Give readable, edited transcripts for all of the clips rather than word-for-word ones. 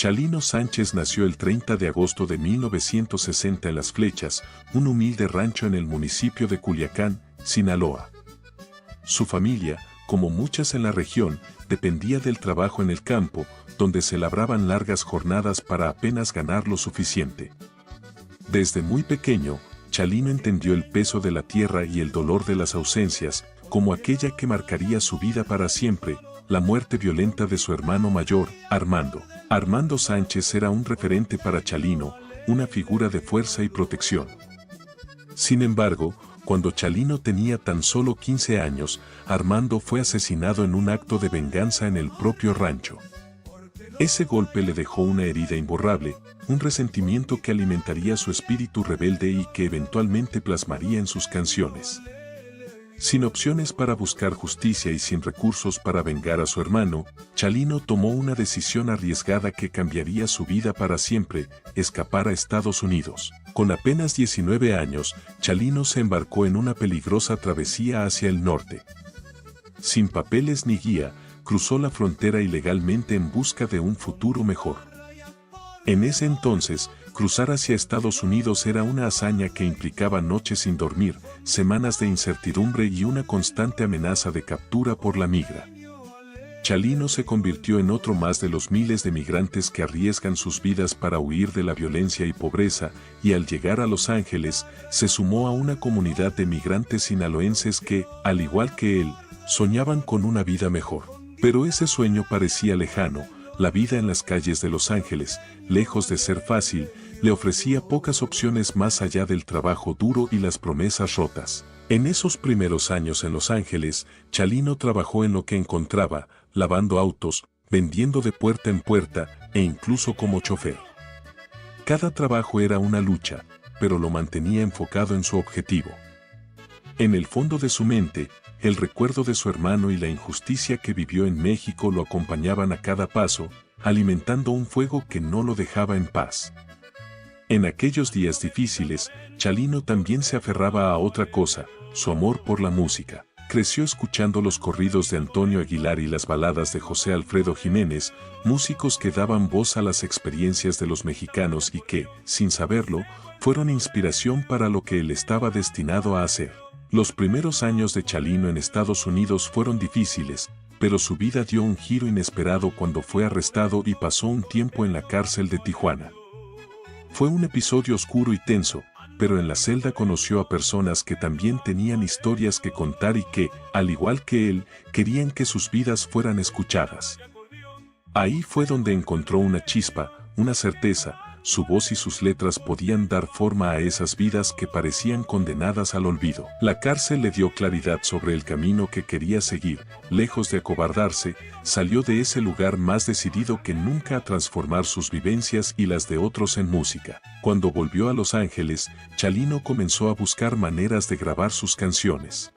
Chalino Sánchez nació el 30 de agosto de 1960 en Las Flechas, un humilde rancho en el municipio de Culiacán, Sinaloa. Su familia, como muchas en la región, dependía del trabajo en el campo, donde se labraban largas jornadas para apenas ganar lo suficiente. Desde muy pequeño, Chalino entendió el peso de la tierra y el dolor de las ausencias, como aquella que marcaría su vida para siempre, la muerte violenta de su hermano mayor, Armando. Armando Sánchez era un referente para Chalino, una figura de fuerza y protección. Sin embargo, cuando Chalino tenía tan solo 15 años, Armando fue asesinado en un acto de venganza en el propio rancho. Ese golpe le dejó una herida imborrable, un resentimiento que alimentaría su espíritu rebelde y que eventualmente plasmaría en sus canciones. Sin opciones para buscar justicia y sin recursos para vengar a su hermano, Chalino tomó una decisión arriesgada que cambiaría su vida para siempre: escapar a Estados Unidos. Con apenas 19 años, Chalino se embarcó en una peligrosa travesía hacia el norte. Sin papeles ni guía, cruzó la frontera ilegalmente en busca de un futuro mejor. En ese entonces, cruzar hacia Estados Unidos era una hazaña que implicaba noches sin dormir, semanas de incertidumbre y una constante amenaza de captura por la migra. Chalino se convirtió en otro más de los miles de migrantes que arriesgan sus vidas para huir de la violencia y pobreza, y al llegar a Los Ángeles, se sumó a una comunidad de migrantes sinaloenses que, al igual que él, soñaban con una vida mejor. Pero ese sueño parecía lejano. La vida en las calles de Los Ángeles, lejos de ser fácil, le ofrecía pocas opciones más allá del trabajo duro y las promesas rotas. En esos primeros años en Los Ángeles, Chalino trabajó en lo que encontraba, lavando autos, vendiendo de puerta en puerta e incluso como chofer. Cada trabajo era una lucha, pero lo mantenía enfocado en su objetivo. En el fondo de su mente, el recuerdo de su hermano y la injusticia que vivió en México lo acompañaban a cada paso, alimentando un fuego que no lo dejaba en paz. En aquellos días difíciles, Chalino también se aferraba a otra cosa: su amor por la música. Creció escuchando los corridos de Antonio Aguilar y las baladas de José Alfredo Jiménez, músicos que daban voz a las experiencias de los mexicanos y que, sin saberlo, fueron inspiración para lo que él estaba destinado a hacer. Los primeros años de Chalino en Estados Unidos fueron difíciles, pero su vida dio un giro inesperado cuando fue arrestado y pasó un tiempo en la cárcel de Tijuana. Fue un episodio oscuro y tenso, pero en la celda conoció a personas que también tenían historias que contar y que, al igual que él, querían que sus vidas fueran escuchadas. Ahí fue donde encontró una chispa, una certeza. Su voz y sus letras podían dar forma a esas vidas que parecían condenadas al olvido. La cárcel le dio claridad sobre el camino que quería seguir. Lejos de acobardarse, salió de ese lugar más decidido que nunca a transformar sus vivencias y las de otros en música. Cuando volvió a Los Ángeles, Chalino comenzó a buscar maneras de grabar sus canciones.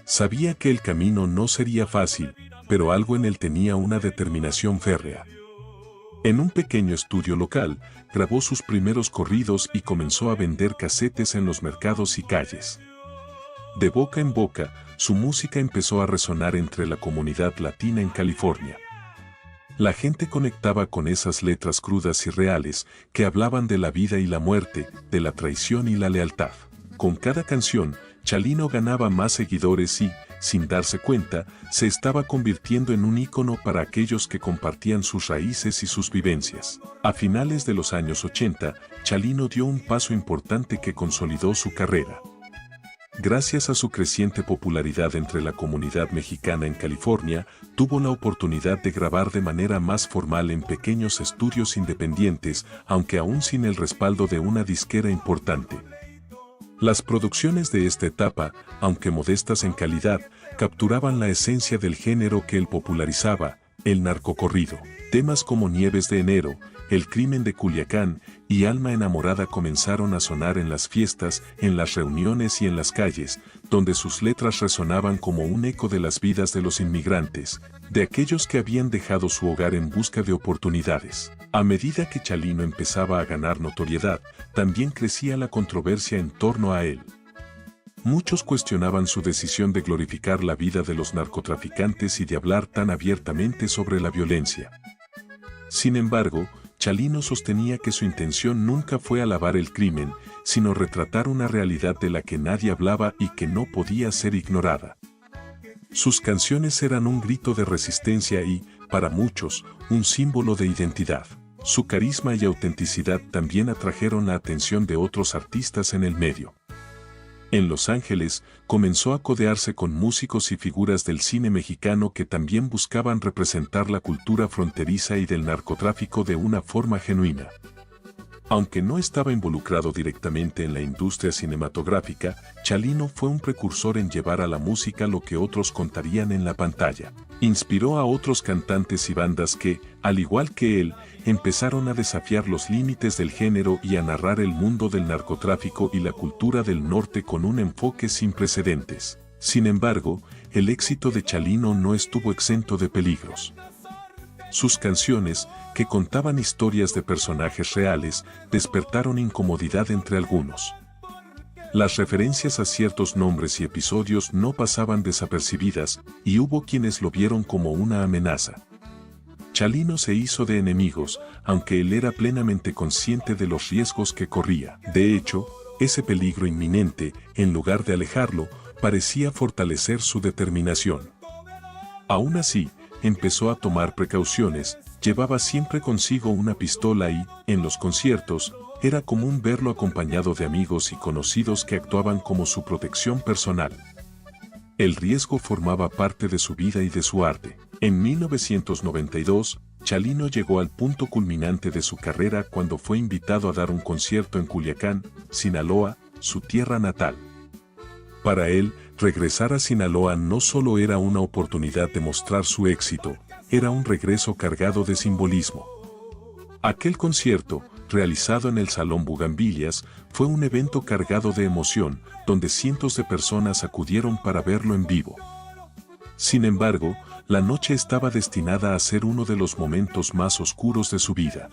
Sabía que el camino no sería fácil, pero algo en él tenía una determinación férrea. En un pequeño estudio local, grabó sus primeros corridos y comenzó a vender casetes en los mercados y calles. De boca en boca, su música empezó a resonar entre la comunidad latina en California. La gente conectaba con esas letras crudas y reales que hablaban de la vida y la muerte, de la traición y la lealtad. Con cada canción, Chalino ganaba más seguidores y, sin darse cuenta, se estaba convirtiendo en un ícono para aquellos que compartían sus raíces y sus vivencias. A finales de los años 80, Chalino dio un paso importante que consolidó su carrera. Gracias a su creciente popularidad entre la comunidad mexicana en California, tuvo la oportunidad de grabar de manera más formal en pequeños estudios independientes, aunque aún sin el respaldo de una disquera importante. Las producciones de esta etapa, aunque modestas en calidad, capturaban la esencia del género que él popularizaba, el narcocorrido. Temas como Nieves de Enero, El crimen de Culiacán y Alma enamorada comenzaron a sonar en las fiestas, en las reuniones y en las calles, donde sus letras resonaban como un eco de las vidas de los inmigrantes, de aquellos que habían dejado su hogar en busca de oportunidades. A medida que Chalino empezaba a ganar notoriedad, también crecía la controversia en torno a él. Muchos cuestionaban su decisión de glorificar la vida de los narcotraficantes y de hablar tan abiertamente sobre la violencia. Sin embargo, Chalino sostenía que su intención nunca fue alabar el crimen, sino retratar una realidad de la que nadie hablaba y que no podía ser ignorada. Sus canciones eran un grito de resistencia y, para muchos, un símbolo de identidad. Su carisma y autenticidad también atrajeron la atención de otros artistas en el medio. En Los Ángeles, comenzó a codearse con músicos y figuras del cine mexicano que también buscaban representar la cultura fronteriza y del narcotráfico de una forma genuina. Aunque no estaba involucrado directamente en la industria cinematográfica, Chalino fue un precursor en llevar a la música lo que otros contarían en la pantalla. Inspiró a otros cantantes y bandas que, al igual que él, empezaron a desafiar los límites del género y a narrar el mundo del narcotráfico y la cultura del norte con un enfoque sin precedentes. Sin embargo, el éxito de Chalino no estuvo exento de peligros. Sus canciones, que contaban historias de personajes reales, despertaron incomodidad entre algunos. Las referencias a ciertos nombres y episodios no pasaban desapercibidas, y hubo quienes lo vieron como una amenaza. Chalino se hizo de enemigos, aunque él era plenamente consciente de los riesgos que corría. De hecho, ese peligro inminente, en lugar de alejarlo, parecía fortalecer su determinación. Aún así, empezó a tomar precauciones, llevaba siempre consigo una pistola y, en los conciertos, era común verlo acompañado de amigos y conocidos que actuaban como su protección personal. El riesgo formaba parte de su vida y de su arte. En 1992, Chalino llegó al punto culminante de su carrera cuando fue invitado a dar un concierto en Culiacán, Sinaloa, su tierra natal. Para él, regresar a Sinaloa no solo era una oportunidad de mostrar su éxito, era un regreso cargado de simbolismo. Aquel concierto, realizado en el Salón Bugambilias, fue un evento cargado de emoción, donde cientos de personas acudieron para verlo en vivo. Sin embargo, la noche estaba destinada a ser uno de los momentos más oscuros de su vida.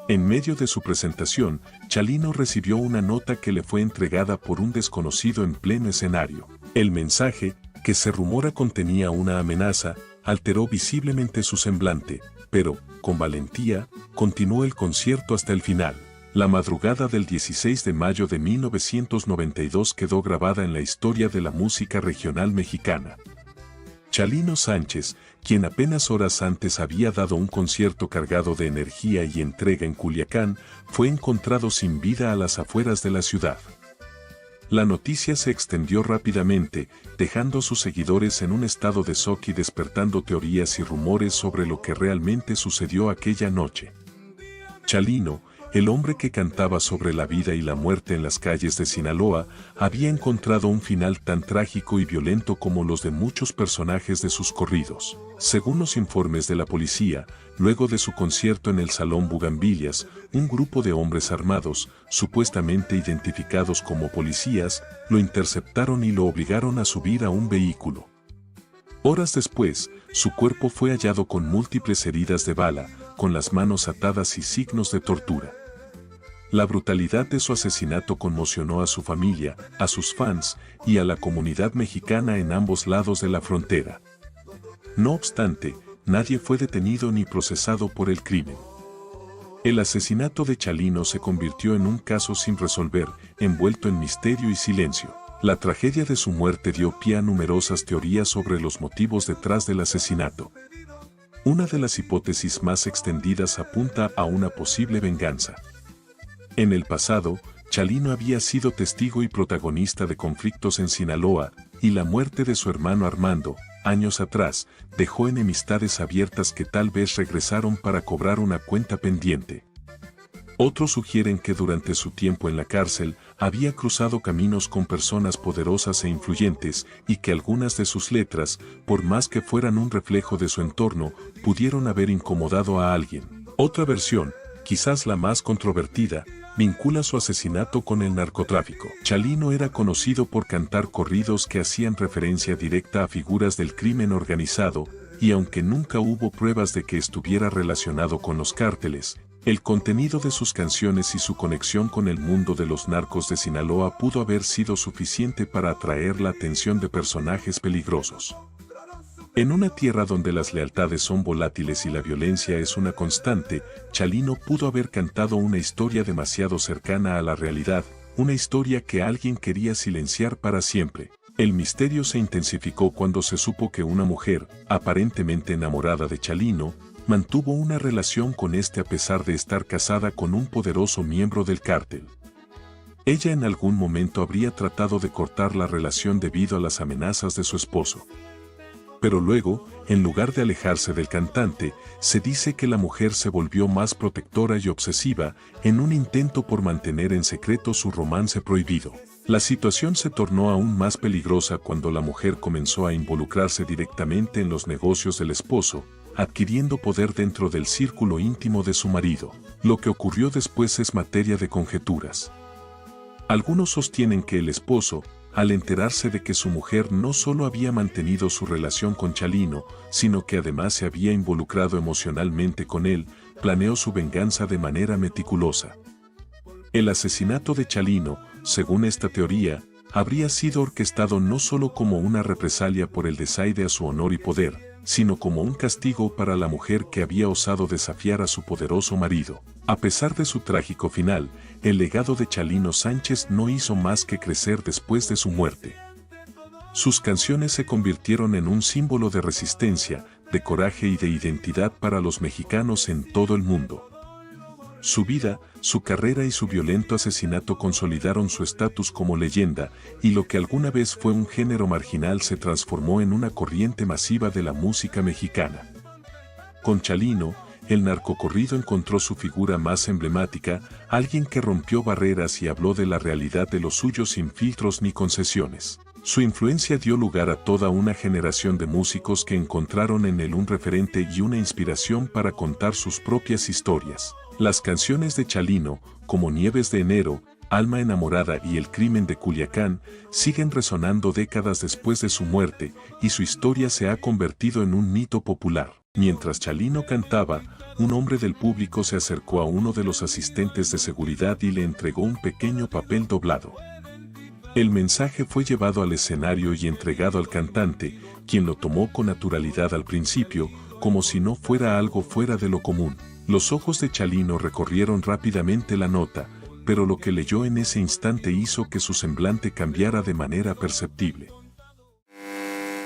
En medio de su presentación, Chalino recibió una nota que le fue entregada por un desconocido en pleno escenario. El mensaje, que se rumora contenía una amenaza, alteró visiblemente su semblante, pero, con valentía, continuó el concierto hasta el final. La madrugada del 16 de mayo de 1992 quedó grabada en la historia de la música regional mexicana. Chalino Sánchez, quien apenas horas antes había dado un concierto cargado de energía y entrega en Culiacán, fue encontrado sin vida a las afueras de la ciudad. La noticia se extendió rápidamente, dejando a sus seguidores en un estado de shock y despertando teorías y rumores sobre lo que realmente sucedió aquella noche. Chalino, el hombre que cantaba sobre la vida y la muerte en las calles de Sinaloa, había encontrado un final tan trágico y violento como los de muchos personajes de sus corridos. Según los informes de la policía, luego de su concierto en el Salón Bugambilias, un grupo de hombres armados, supuestamente identificados como policías, lo interceptaron y lo obligaron a subir a un vehículo. Horas después, su cuerpo fue hallado con múltiples heridas de bala, con las manos atadas y signos de tortura. La brutalidad de su asesinato conmocionó a su familia, a sus fans y a la comunidad mexicana en ambos lados de la frontera. No obstante, nadie fue detenido ni procesado por el crimen. El asesinato de Chalino se convirtió en un caso sin resolver, envuelto en misterio y silencio. La tragedia de su muerte dio pie a numerosas teorías sobre los motivos detrás del asesinato. Una de las hipótesis más extendidas apunta a una posible venganza. En el pasado, Chalino había sido testigo y protagonista de conflictos en Sinaloa, y la muerte de su hermano Armando, años atrás, dejó enemistades abiertas que tal vez regresaron para cobrar una cuenta pendiente. Otros sugieren que durante su tiempo en la cárcel había cruzado caminos con personas poderosas e influyentes y que algunas de sus letras, por más que fueran un reflejo de su entorno, pudieron haber incomodado a alguien. Otra versión, quizás la más controvertida, vincula su asesinato con el narcotráfico. Chalino era conocido por cantar corridos que hacían referencia directa a figuras del crimen organizado, y aunque nunca hubo pruebas de que estuviera relacionado con los cárteles, el contenido de sus canciones y su conexión con el mundo de los narcos de Sinaloa pudo haber sido suficiente para atraer la atención de personajes peligrosos. En una tierra donde las lealtades son volátiles y la violencia es una constante, Chalino pudo haber cantado una historia demasiado cercana a la realidad, una historia que alguien quería silenciar para siempre. El misterio se intensificó cuando se supo que una mujer, aparentemente enamorada de Chalino, mantuvo una relación con este a pesar de estar casada con un poderoso miembro del cártel. Ella en algún momento habría tratado de cortar la relación debido a las amenazas de su esposo. Pero luego, en lugar de alejarse del cantante, se dice que la mujer se volvió más protectora y obsesiva en un intento por mantener en secreto su romance prohibido. La situación se tornó aún más peligrosa cuando la mujer comenzó a involucrarse directamente en los negocios del esposo, adquiriendo poder dentro del círculo íntimo de su marido. Lo que ocurrió después es materia de conjeturas. Algunos sostienen que el esposo, al enterarse de que su mujer no solo había mantenido su relación con Chalino, sino que además se había involucrado emocionalmente con él, planeó su venganza de manera meticulosa. El asesinato de Chalino, según esta teoría, habría sido orquestado no solo como una represalia por el desaire a su honor y poder, sino como un castigo para la mujer que había osado desafiar a su poderoso marido. A pesar de su trágico final, el legado de Chalino Sánchez no hizo más que crecer después de su muerte. Sus canciones se convirtieron en un símbolo de resistencia, de coraje y de identidad para los mexicanos en todo el mundo. Su vida, su carrera y su violento asesinato consolidaron su estatus como leyenda, y lo que alguna vez fue un género marginal se transformó en una corriente masiva de la música mexicana. Con Chalino, el narcocorrido encontró su figura más emblemática, alguien que rompió barreras y habló de la realidad de lo suyo sin filtros ni concesiones. Su influencia dio lugar a toda una generación de músicos que encontraron en él un referente y una inspiración para contar sus propias historias. Las canciones de Chalino, como Nieves de Enero, Alma Enamorada y El Crimen de Culiacán, siguen resonando décadas después de su muerte, y su historia se ha convertido en un mito popular. Mientras Chalino cantaba, un hombre del público se acercó a uno de los asistentes de seguridad y le entregó un pequeño papel doblado. El mensaje fue llevado al escenario y entregado al cantante, quien lo tomó con naturalidad al principio, como si no fuera algo fuera de lo común. Los ojos de Chalino recorrieron rápidamente la nota, pero lo que leyó en ese instante hizo que su semblante cambiara de manera perceptible.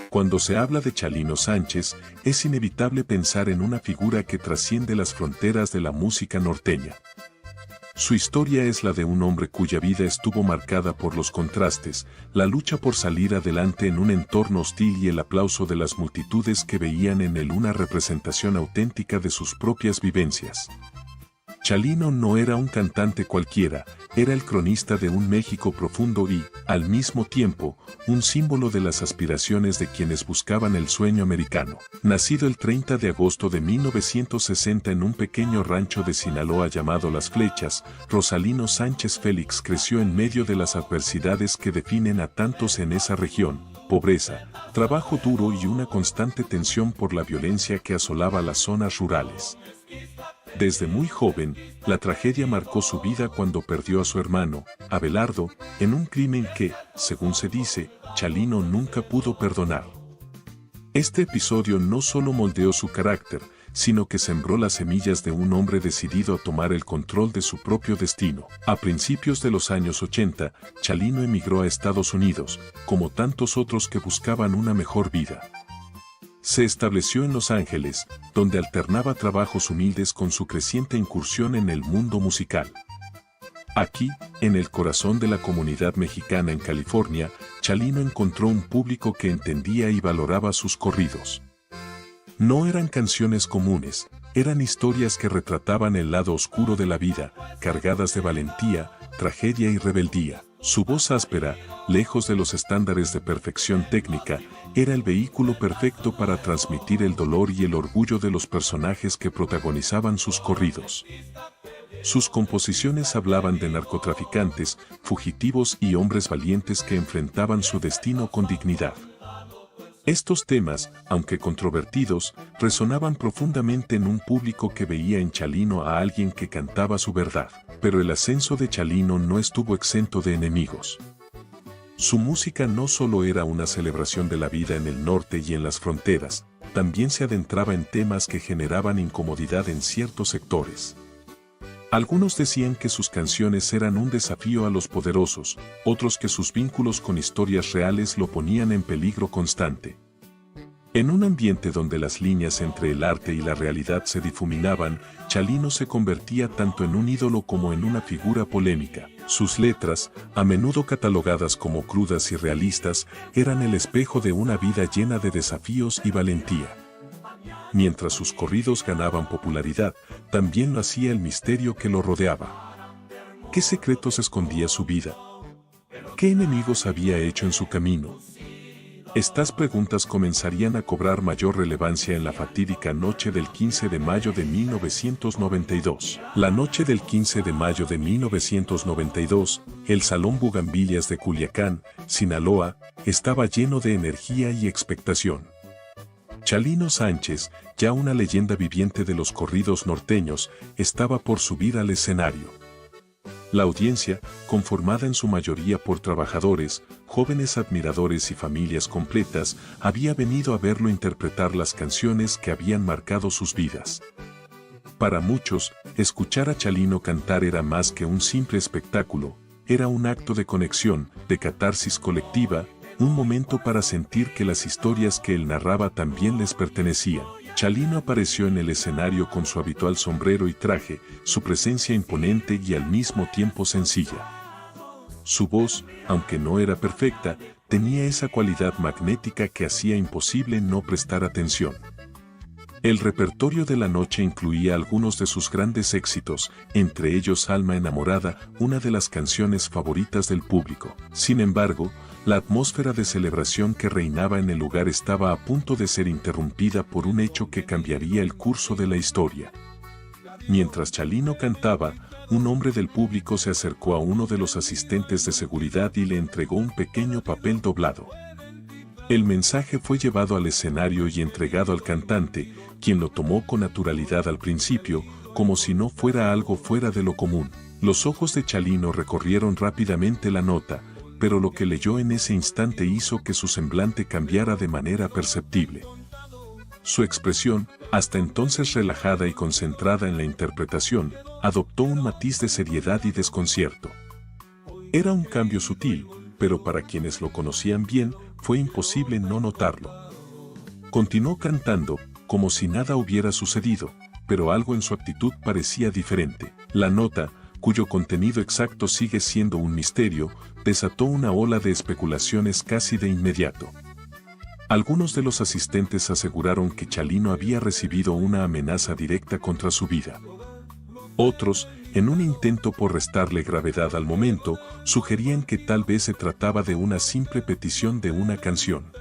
Cuando se habla de Chalino Sánchez, es inevitable pensar en una figura que trasciende las fronteras de la música norteña. Su historia es la de un hombre cuya vida estuvo marcada por los contrastes, la lucha por salir adelante en un entorno hostil y el aplauso de las multitudes que veían en él una representación auténtica de sus propias vivencias. Chalino no era un cantante cualquiera, era el cronista de un México profundo y, al mismo tiempo, un símbolo de las aspiraciones de quienes buscaban el sueño americano. Nacido el 30 de agosto de 1960 en un pequeño rancho de Sinaloa llamado Las Flechas, Rosalino Sánchez Félix creció en medio de las adversidades que definen a tantos en esa región: pobreza, trabajo duro y una constante tensión por la violencia que asolaba las zonas rurales. Desde muy joven, la tragedia marcó su vida cuando perdió a su hermano, Abelardo, en un crimen que, según se dice, Chalino nunca pudo perdonar. Este episodio no solo moldeó su carácter, sino que sembró las semillas de un hombre decidido a tomar el control de su propio destino. A principios de los años 80, Chalino emigró a Estados Unidos, como tantos otros que buscaban una mejor vida. Se estableció en Los Ángeles, donde alternaba trabajos humildes con su creciente incursión en el mundo musical. Aquí, en el corazón de la comunidad mexicana en California, Chalino encontró un público que entendía y valoraba sus corridos. No eran canciones comunes, eran historias que retrataban el lado oscuro de la vida, cargadas de valentía, tragedia y rebeldía. Su voz áspera, lejos de los estándares de perfección técnica, era el vehículo perfecto para transmitir el dolor y el orgullo de los personajes que protagonizaban sus corridos. Sus composiciones hablaban de narcotraficantes, fugitivos y hombres valientes que enfrentaban su destino con dignidad. Estos temas, aunque controvertidos, resonaban profundamente en un público que veía en Chalino a alguien que cantaba su verdad. Pero el ascenso de Chalino no estuvo exento de enemigos. Su música no solo era una celebración de la vida en el norte y en las fronteras, también se adentraba en temas que generaban incomodidad en ciertos sectores. Algunos decían que sus canciones eran un desafío a los poderosos, otros que sus vínculos con historias reales lo ponían en peligro constante. En un ambiente donde las líneas entre el arte y la realidad se difuminaban, Chalino se convertía tanto en un ídolo como en una figura polémica. Sus letras, a menudo catalogadas como crudas y realistas, eran el espejo de una vida llena de desafíos y valentía. Mientras sus corridos ganaban popularidad, también lo hacía el misterio que lo rodeaba. ¿Qué secretos escondía su vida? ¿Qué enemigos había hecho en su camino? Estas preguntas comenzarían a cobrar mayor relevancia en la fatídica noche del 15 de mayo de 1992. La noche del 15 de mayo de 1992, el Salón Bugambilias de Culiacán, Sinaloa, estaba lleno de energía y expectación. Chalino Sánchez, ya una leyenda viviente de los corridos norteños, estaba por subir al escenario. La audiencia, conformada en su mayoría por trabajadores, jóvenes admiradores y familias completas, había venido a verlo interpretar las canciones que habían marcado sus vidas. Para muchos, escuchar a Chalino cantar era más que un simple espectáculo, era un acto de conexión, de catarsis colectiva, un momento para sentir que las historias que él narraba también les pertenecían. Chalino apareció en el escenario con su habitual sombrero y traje, su presencia imponente y al mismo tiempo sencilla. Su voz, aunque no era perfecta, tenía esa cualidad magnética que hacía imposible no prestar atención. El repertorio de la noche incluía algunos de sus grandes éxitos, entre ellos Alma Enamorada, una de las canciones favoritas del público. Sin embargo, la atmósfera de celebración que reinaba en el lugar estaba a punto de ser interrumpida por un hecho que cambiaría el curso de la historia. Mientras Chalino cantaba, un hombre del público se acercó a uno de los asistentes de seguridad y le entregó un pequeño papel doblado. El mensaje fue llevado al escenario y entregado al cantante, quien lo tomó con naturalidad al principio, como si no fuera algo fuera de lo común. Los ojos de Chalino recorrieron rápidamente la nota, pero lo que leyó en ese instante hizo que su semblante cambiara de manera perceptible. Su expresión, hasta entonces relajada y concentrada en la interpretación, adoptó un matiz de seriedad y desconcierto. Era un cambio sutil, pero para quienes lo conocían bien, fue imposible no notarlo. Continuó cantando, como si nada hubiera sucedido, pero algo en su actitud parecía diferente. La nota, cuyo contenido exacto sigue siendo un misterio, desató una ola de especulaciones casi de inmediato. Algunos de los asistentes aseguraron que Chalino había recibido una amenaza directa contra su vida. Otros, en un intento por restarle gravedad al momento, sugerían que tal vez se trataba de una simple petición de una canción.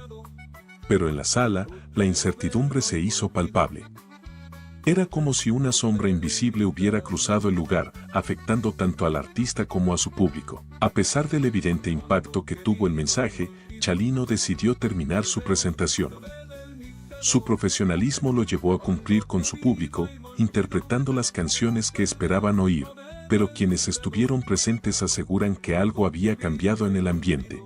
Pero en la sala, la incertidumbre se hizo palpable. Era como si una sombra invisible hubiera cruzado el lugar, afectando tanto al artista como a su público. A pesar del evidente impacto que tuvo el mensaje, Chalino decidió terminar su presentación. Su profesionalismo lo llevó a cumplir con su público, interpretando las canciones que esperaban oír, pero quienes estuvieron presentes aseguran que algo había cambiado en el ambiente.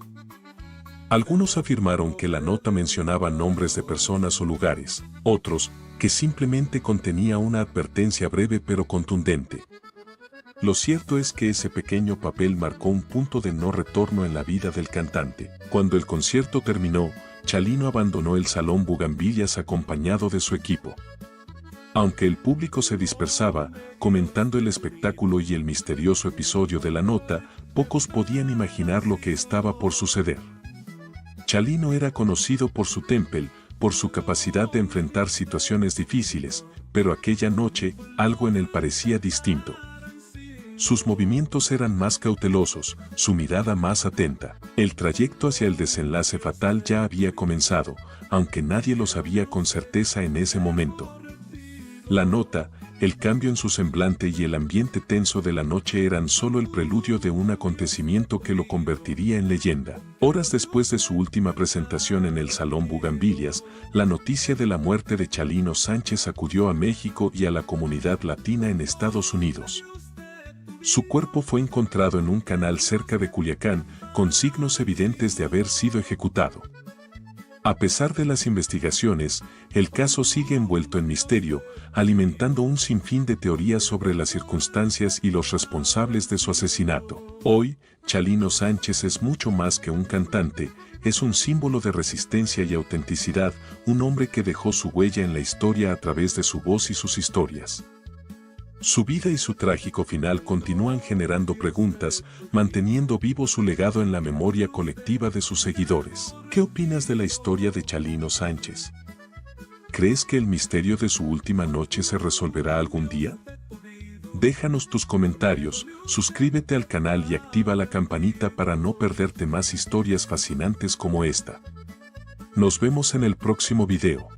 Algunos afirmaron que la nota mencionaba nombres de personas o lugares, otros, que simplemente contenía una advertencia breve pero contundente. Lo cierto es que ese pequeño papel marcó un punto de no retorno en la vida del cantante. Cuando el concierto terminó, Chalino abandonó el Salón Bugambilias acompañado de su equipo. Aunque el público se dispersaba, comentando el espectáculo y el misterioso episodio de la nota, pocos podían imaginar lo que estaba por suceder. Chalino era conocido por su temple, por su capacidad de enfrentar situaciones difíciles, pero aquella noche, algo en él parecía distinto. Sus movimientos eran más cautelosos, su mirada más atenta. El trayecto hacia el desenlace fatal ya había comenzado, aunque nadie lo sabía con certeza en ese momento. La nota, el cambio en su semblante y el ambiente tenso de la noche eran solo el preludio de un acontecimiento que lo convertiría en leyenda. Horas después de su última presentación en el Salón Bugambilias, la noticia de la muerte de Chalino Sánchez sacudió a México y a la comunidad latina en Estados Unidos. Su cuerpo fue encontrado en un canal cerca de Culiacán, con signos evidentes de haber sido ejecutado. A pesar de las investigaciones, el caso sigue envuelto en misterio, alimentando un sinfín de teorías sobre las circunstancias y los responsables de su asesinato. Hoy, Chalino Sánchez es mucho más que un cantante, es un símbolo de resistencia y autenticidad, un hombre que dejó su huella en la historia a través de su voz y sus historias. Su vida y su trágico final continúan generando preguntas, manteniendo vivo su legado en la memoria colectiva de sus seguidores. ¿Qué opinas de la historia de Chalino Sánchez? ¿Crees que el misterio de su última noche se resolverá algún día? Déjanos tus comentarios, suscríbete al canal y activa la campanita para no perderte más historias fascinantes como esta. Nos vemos en el próximo video.